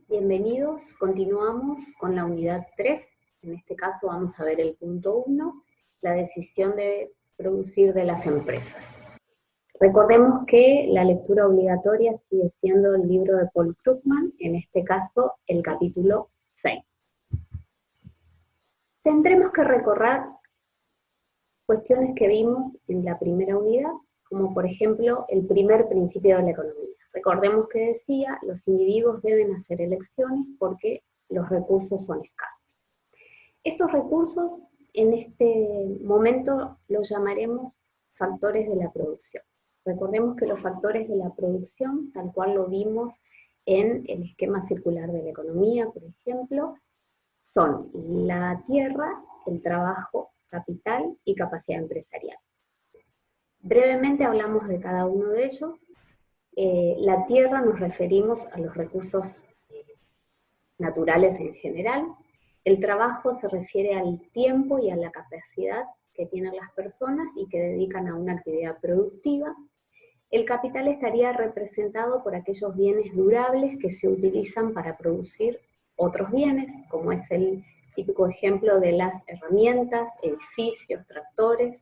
Bienvenidos, continuamos con la unidad 3, en este caso vamos a ver el punto 1, la decisión de producir de las empresas. Recordemos que la lectura obligatoria sigue siendo el libro de Paul Krugman, en este caso el capítulo 6. Tendremos que recorrer cuestiones que vimos en la primera unidad, como por ejemplo el primer principio de la economía. Recordemos que decía, los individuos deben hacer elecciones porque los recursos son escasos. Estos recursos en este momento los llamaremos factores de la producción. Recordemos que los factores de la producción, tal cual lo vimos en el esquema circular de la economía, por ejemplo, son la tierra, el trabajo, capital y capacidad empresarial. Brevemente hablamos de cada uno de ellos. La tierra nos referimos a los recursos naturales en general. El trabajo se refiere al tiempo y a la capacidad que tienen las personas y que dedican a una actividad productiva. El capital estaría representado por aquellos bienes durables que se utilizan para producir otros bienes, como es el típico ejemplo de las herramientas, edificios, tractores.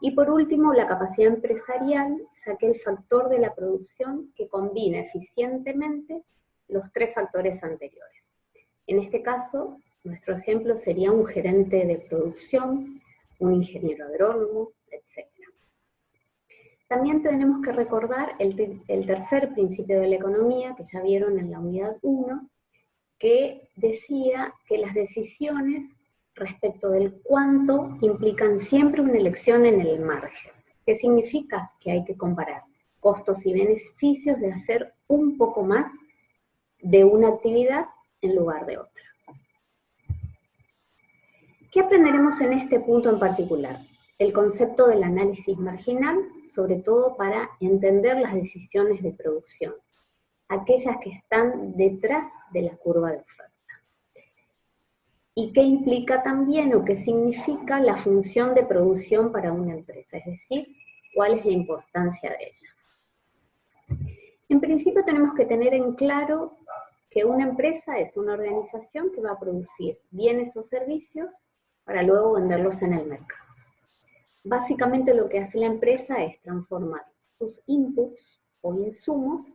Y por último, la capacidad empresarial es aquel factor de la producción que combina eficientemente los tres factores anteriores. En este caso, nuestro ejemplo sería un gerente de producción, un ingeniero agrónomo, etc. También tenemos que recordar el tercer principio de la economía, que ya vieron en la unidad 1, que decía que las decisiones respecto del cuánto implican siempre una elección en el margen. ¿Qué significa? Que hay que comparar costos y beneficios de hacer un poco más de una actividad en lugar de otra. ¿Qué aprenderemos en este punto en particular? El concepto del análisis marginal, sobre todo para entender las decisiones de producción, aquellas que están detrás de la curva de oferta. ¿Y qué implica también o qué significa la función de producción para una empresa? Es decir, ¿cuál es la importancia de ella? En principio tenemos que tener en claro que una empresa es una organización que va a producir bienes o servicios para luego venderlos en el mercado. Básicamente lo que hace la empresa es transformar sus inputs o insumos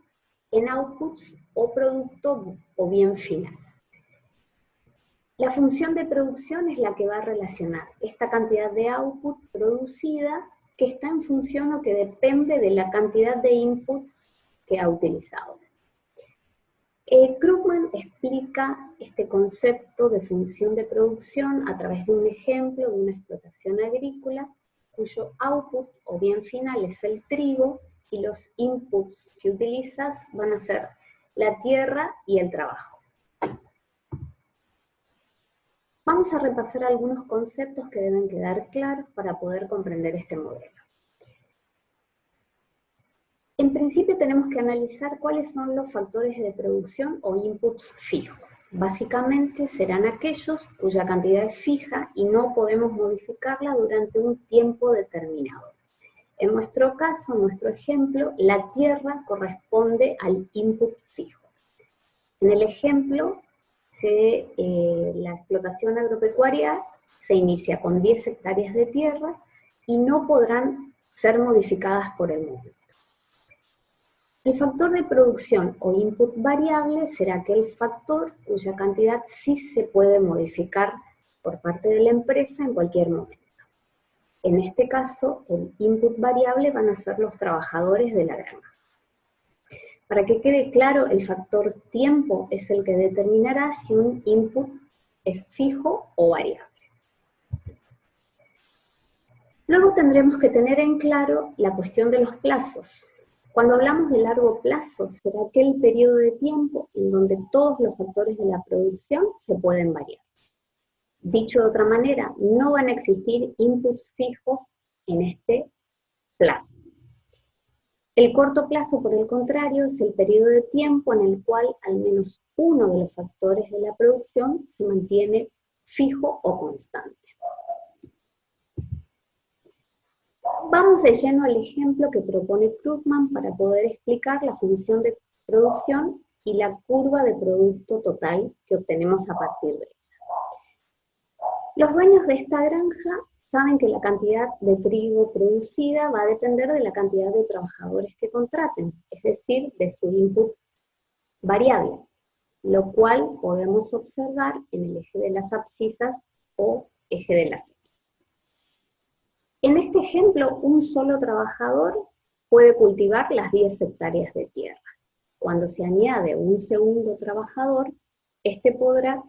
en outputs o producto o bien final. La función de producción es la que va a relacionar esta cantidad de output producida que está en función o que depende de la cantidad de inputs que ha utilizado. Krugman explica este concepto de función de producción a través de un ejemplo de una explotación agrícola cuyo output o bien final es el trigo y los inputs que utilizas van a ser la tierra y el trabajo. Vamos a repasar algunos conceptos que deben quedar claros para poder comprender este modelo. En principio tenemos que analizar cuáles son los factores de producción o inputs fijos. Básicamente serán aquellos cuya cantidad es fija y no podemos modificarla durante un tiempo determinado. En nuestro caso, en nuestro ejemplo, la tierra corresponde al input fijo. En el ejemplo, la explotación agropecuaria se inicia con 10 hectáreas de tierra y no podrán ser modificadas por el momento. El factor de producción o input variable será aquel factor cuya cantidad sí se puede modificar por parte de la empresa en cualquier momento. En este caso, el input variable van a ser los trabajadores de la granja. Para que quede claro, el factor tiempo es el que determinará si un input es fijo o variable. Luego tendremos que tener en claro la cuestión de los plazos. Cuando hablamos de largo plazo, será aquel periodo de tiempo en donde todos los factores de la producción se pueden variar. Dicho de otra manera, no van a existir inputs fijos en este plazo. El corto plazo, por el contrario, es el periodo de tiempo en el cual al menos uno de los factores de la producción se mantiene fijo o constante. Vamos de lleno al ejemplo que propone Krugman para poder explicar la función de producción y la curva de producto total que obtenemos a partir de ella. Los dueños de esta granja saben que la cantidad de trigo producida va a depender de la cantidad de trabajadores que contraten, es decir, de su input variable, lo cual podemos observar en el eje de las abscisas o eje de las X. En este ejemplo, un solo trabajador puede cultivar las 10 hectáreas de tierra. Cuando se añade un segundo trabajador, este podrá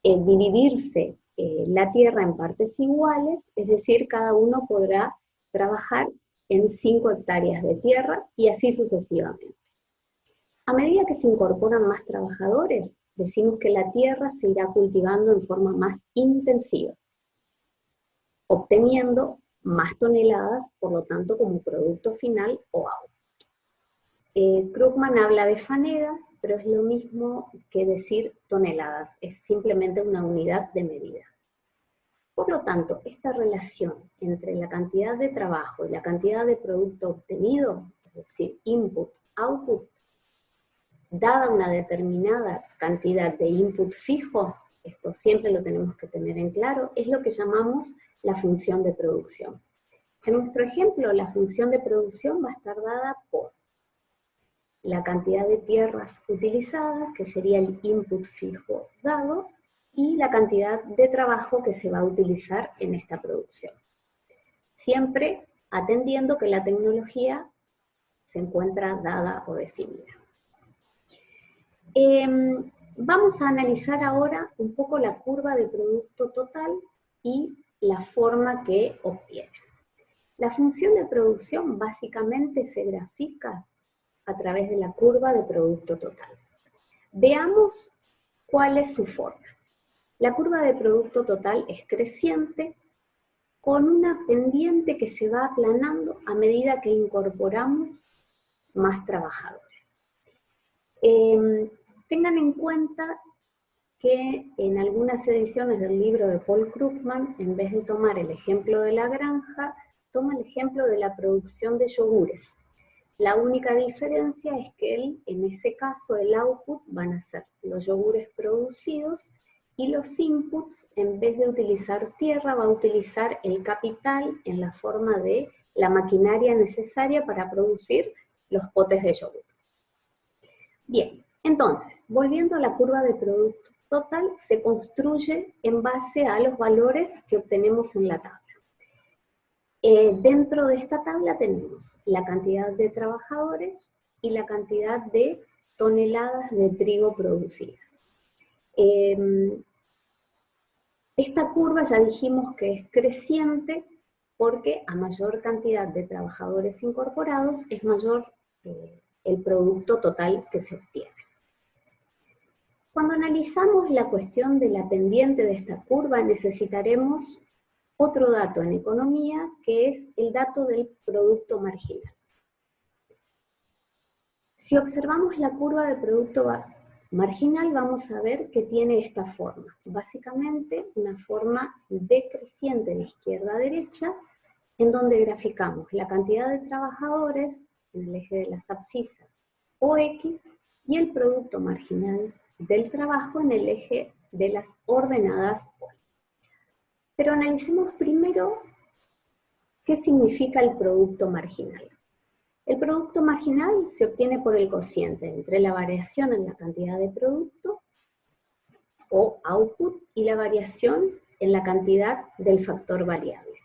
dividirse la tierra en partes iguales, es decir, cada uno podrá trabajar en 5 hectáreas de tierra y así sucesivamente. A medida que se incorporan más trabajadores, decimos que la tierra se irá cultivando en forma más intensiva, obteniendo más toneladas, por lo tanto, como producto final o output. Krugman habla de fanegas, pero es lo mismo que decir toneladas, es simplemente una unidad de medida. Por lo tanto, esta relación entre la cantidad de trabajo y la cantidad de producto obtenido, es decir, input-output, dada una determinada cantidad de input fijo, esto siempre lo tenemos que tener en claro, es lo que llamamos la función de producción. En nuestro ejemplo, la función de producción va a estar dada por la cantidad de tierras utilizadas, que sería el input fijo dado, y la cantidad de trabajo que se va a utilizar en esta producción. Siempre atendiendo que la tecnología se encuentra dada o definida. Vamos a analizar ahora un poco la curva de producto total y la forma que obtiene. La función de producción básicamente se grafica a través de la curva de producto total. Veamos cuál es su forma. La curva de producto total es creciente con una pendiente que se va aplanando a medida que incorporamos más trabajadores. Tengan en cuenta que en algunas ediciones del libro de Paul Krugman, en vez de tomar el ejemplo de la granja, toma el ejemplo de la producción de yogures. La única diferencia es que él, en ese caso, el output van a ser los yogures producidos y los inputs, en vez de utilizar tierra, va a utilizar el capital en la forma de la maquinaria necesaria para producir los potes de yogur. Bien, entonces, volviendo a la curva de producto total, se construye en base a los valores que obtenemos en la tabla. Dentro de esta tabla tenemos la cantidad de trabajadores y la cantidad de toneladas de trigo producidas. Esta curva ya dijimos que es creciente porque a mayor cantidad de trabajadores incorporados es mayor el producto total que se obtiene. Cuando analizamos la cuestión de la pendiente de esta curva, necesitaremos otro dato en economía, que es el dato del producto marginal. Si observamos la curva de producto marginal, vamos a ver que tiene esta forma. Básicamente, una forma decreciente de izquierda a derecha, en donde graficamos la cantidad de trabajadores en el eje de las abscisas o X y el producto marginal del trabajo en el eje de las ordenadas O. Pero analicemos primero qué significa el producto marginal. El producto marginal se obtiene por el cociente entre la variación en la cantidad de producto o output y la variación en la cantidad del factor variable.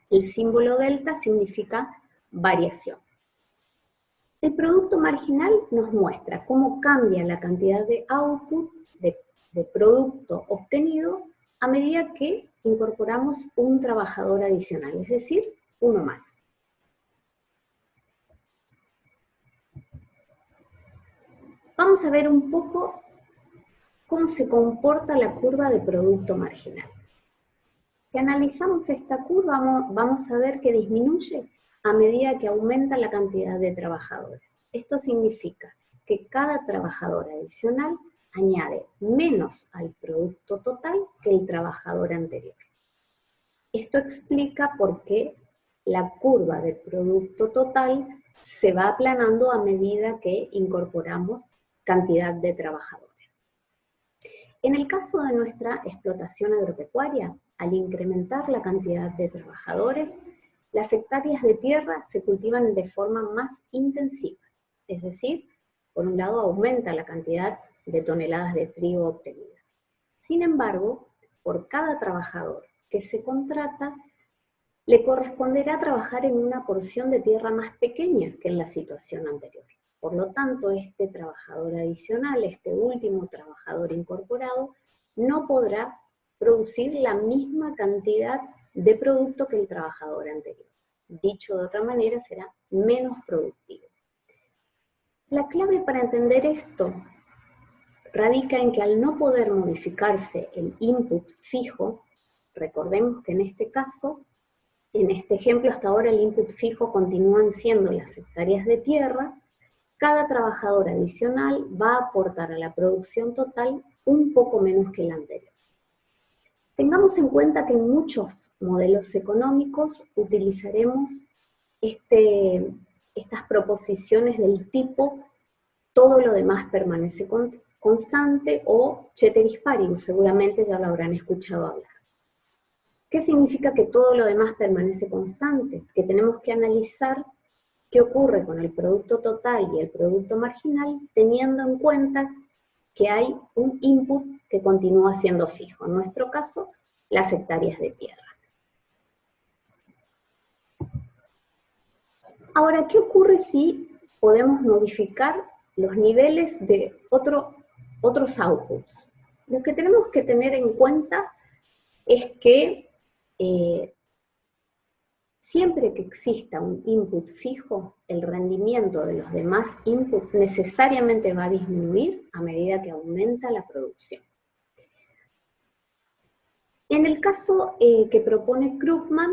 El símbolo delta significa variación. El producto marginal nos muestra cómo cambia la cantidad de output, de producto obtenido, a medida que incorporamos un trabajador adicional, es decir, uno más. Vamos a ver un poco cómo se comporta la curva de producto marginal. Si analizamos esta curva, vamos a ver que disminuye a medida que aumenta la cantidad de trabajadores. Esto significa que cada trabajador adicional añade menos al producto total que el trabajador anterior. Esto explica por qué la curva de producto total se va aplanando a medida que incorporamos cantidad de trabajadores. En el caso de nuestra explotación agropecuaria, al incrementar la cantidad de trabajadores, las hectáreas de tierra se cultivan de forma más intensiva, es decir, por un lado aumenta la cantidad de toneladas de trigo obtenidas. Sin embargo, por cada trabajador que se contrata, le corresponderá trabajar en una porción de tierra más pequeña que en la situación anterior. Por lo tanto, este trabajador adicional, este último trabajador incorporado, no podrá producir la misma cantidad de producto que el trabajador anterior. Dicho de otra manera, será menos productivo. La clave para entender esto radica en que al no poder modificarse el input fijo, recordemos que en este caso, en este ejemplo hasta ahora el input fijo continúan siendo las hectáreas de tierra, cada trabajador adicional va a aportar a la producción total un poco menos que el anterior. Tengamos en cuenta que en muchos modelos económicos utilizaremos estas proposiciones del tipo todo lo demás permanece constante o ceteris paribus, seguramente ya lo habrán escuchado hablar. ¿Qué significa que todo lo demás permanece constante? Que tenemos que analizar qué ocurre con el producto total y el producto marginal, teniendo en cuenta que hay un input que continúa siendo fijo, en nuestro caso, las hectáreas de tierra. Ahora, ¿qué ocurre si podemos modificar los niveles de otros outputs? Lo que tenemos que tener en cuenta es que siempre que exista un input fijo, el rendimiento de los demás inputs necesariamente va a disminuir a medida que aumenta la producción. En el caso que propone Krugman,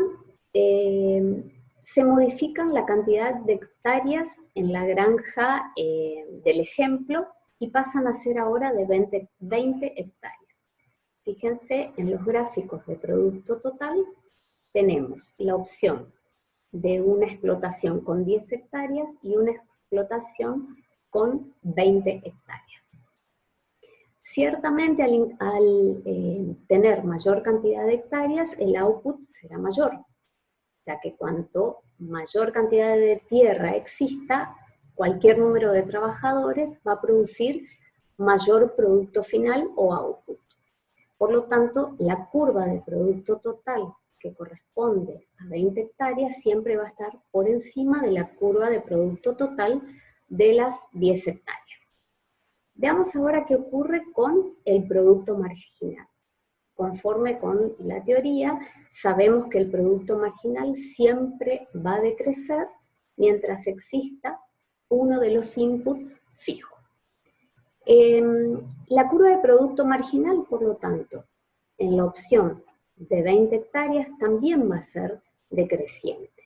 se modifican la cantidad de hectáreas en la granja del ejemplo y pasan a ser ahora de 20 hectáreas. Fíjense en los gráficos de producto total, tenemos la opción de una explotación con 10 hectáreas y una explotación con 20 hectáreas. Ciertamente al tener mayor cantidad de hectáreas, el output será mayor, ya que cuanto mayor cantidad de tierra exista, cualquier número de trabajadores va a producir mayor producto final o output. Por lo tanto, la curva de producto total que corresponde a 20 hectáreas siempre va a estar por encima de la curva de producto total de las 10 hectáreas. Veamos ahora qué ocurre con el producto marginal. Conforme con la teoría, sabemos que el producto marginal siempre va a decrecer mientras exista uno de los inputs fijos. La curva de producto marginal, por lo tanto, en la opción de 20 hectáreas también va a ser decreciente,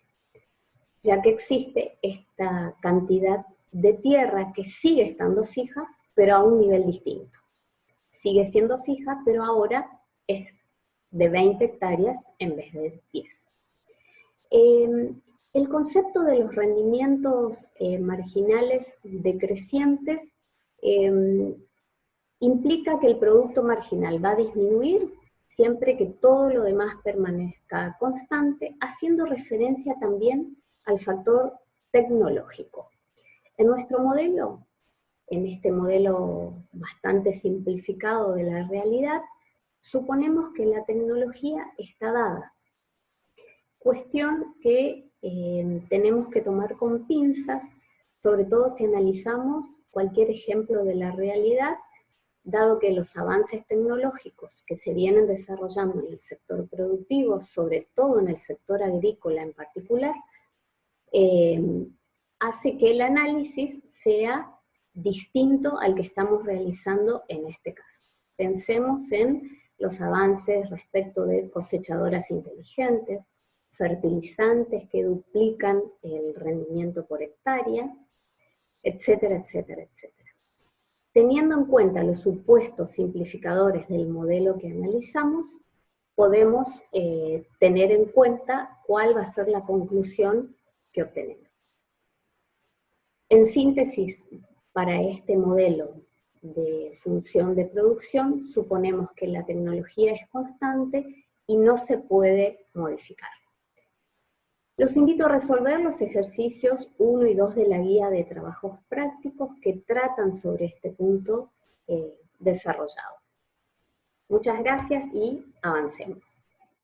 ya que existe esta cantidad de tierra que sigue estando fija, pero a un nivel distinto. Sigue siendo fija, pero ahora es de 20 hectáreas en vez de 10. El concepto de los rendimientos marginales decrecientes implica que el producto marginal va a disminuir siempre que todo lo demás permanezca constante, haciendo referencia también al factor tecnológico. En nuestro modelo, en este modelo bastante simplificado de la realidad, suponemos que la tecnología está dada. Cuestión que tenemos que tomar con pinzas, sobre todo si analizamos cualquier ejemplo de la realidad, dado que los avances tecnológicos que se vienen desarrollando en el sector productivo, sobre todo en el sector agrícola en particular, hace que el análisis sea distinto al que estamos realizando en este caso. Pensemos en los avances respecto de cosechadoras inteligentes, fertilizantes que duplican el rendimiento por hectárea, etcétera, etcétera, etcétera. Teniendo en cuenta los supuestos simplificadores del modelo que analizamos, podemos tener en cuenta cuál va a ser la conclusión que obtenemos. En síntesis, para este modelo de función de producción, suponemos que la tecnología es constante y no se puede modificar. Los invito a resolver los ejercicios 1 y 2 de la guía de trabajos prácticos que tratan sobre este punto desarrollado. Muchas gracias y avancemos.